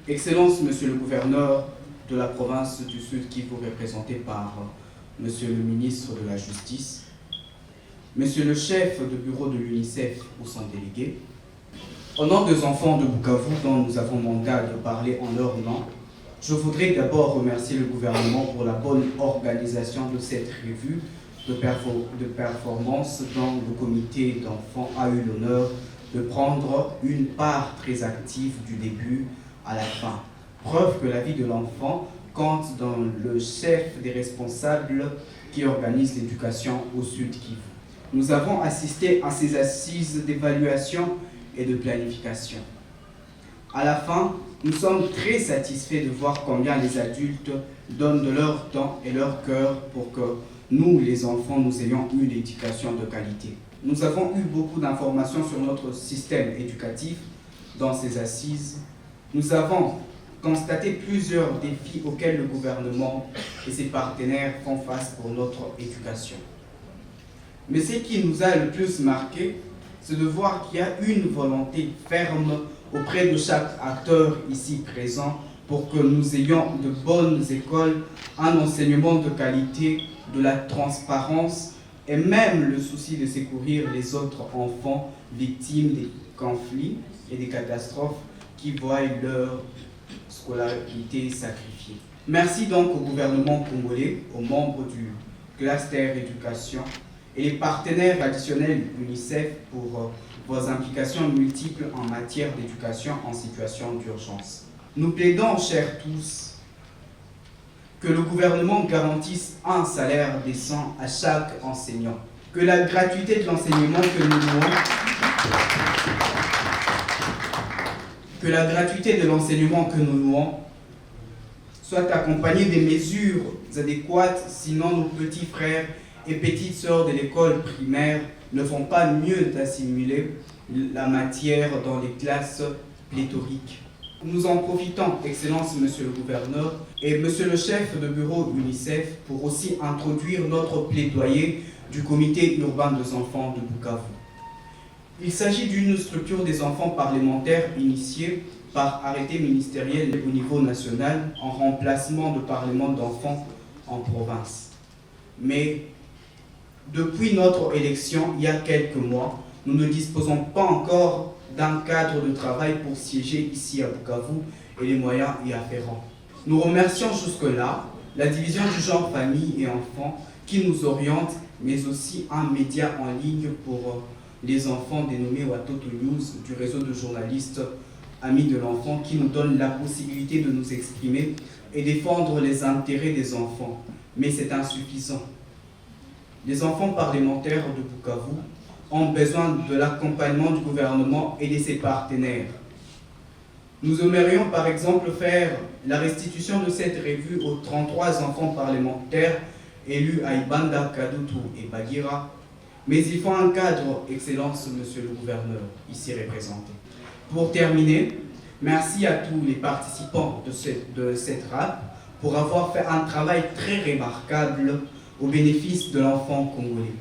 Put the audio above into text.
Excellence, Monsieur le gouverneur de la province du Sud Kivu, représenté par Monsieur le ministre de la Justice, Monsieur le chef de bureau de l'UNICEF ou son délégué, au nom des enfants de Bukavu dont nous avons mandat de parler en leur nom, je voudrais d'abord remercier le gouvernement pour la bonne organisation de cette revue de performance dont le comité d'enfants a eu l'honneur de prendre une part très active du début à la fin. Preuve que la vie de l'enfant compte dans le chef des responsables qui organisent l'éducation au Sud Kivu. Nous avons assisté à ces assises d'évaluation et de planification. À la fin, nous sommes très satisfaits de voir combien les adultes donnent de leur temps et leur cœur pour que nous, les enfants, nous ayons eu l'éducation de qualité. Nous avons eu beaucoup d'informations sur notre système éducatif dans ces assises. Nous avons constaté plusieurs défis auxquels le gouvernement et ses partenaires font face pour notre éducation. Mais ce qui nous a le plus marqué, c'est de voir qu'il y a une volonté ferme auprès de chaque acteur ici présent pour que nous ayons de bonnes écoles, un enseignement de qualité, de la transparence et même le souci de secourir les autres enfants victimes des conflits et des catastrophes qui voient leur scolarité sacrifiée. Merci donc au gouvernement congolais, aux membres du cluster éducation et les partenaires traditionnels UNICEF pour vos implications multiples en matière d'éducation en situation d'urgence. Nous plaidons, chers tous, que le gouvernement garantisse un salaire décent à chaque enseignant, que la gratuité de l'enseignement que nous louons, soit accompagnée des mesures adéquates, sinon nos petits frères et petites sœurs de l'école primaire ne font pas mieux d'assimiler la matière dans les classes pléthoriques. Nous en profitons, Excellence, Monsieur le gouverneur et Monsieur le chef de bureau UNICEF, pour aussi introduire notre plaidoyer du comité urbain des enfants de Bukavu. Il s'agit d'une structure des enfants parlementaires initiée par arrêté ministériel au niveau national en remplacement de parlement d'enfants en province. Mais depuis notre élection, il y a quelques mois, nous ne disposons pas encore d'un cadre de travail pour siéger ici à Bukavu et les moyens y afférents. Nous remercions jusque-là la division du genre famille et enfants qui nous oriente, mais aussi un média en ligne pour les enfants dénommé Watoto News du réseau de journalistes Amis de l'enfant qui nous donne la possibilité de nous exprimer et défendre les intérêts des enfants. Mais c'est insuffisant. Les enfants parlementaires de Bukavu ont besoin de l'accompagnement du gouvernement et de ses partenaires. Nous aimerions par exemple faire la restitution de cette revue aux 33 enfants parlementaires élus à Ibanda, Kadutu et Bagira, mais il faut un cadre, Excellence, Monsieur le gouverneur, ici représenté. Pour terminer, merci à tous les participants de cette RAP pour avoir fait un travail très remarquable au bénéfice de l'enfant congolais.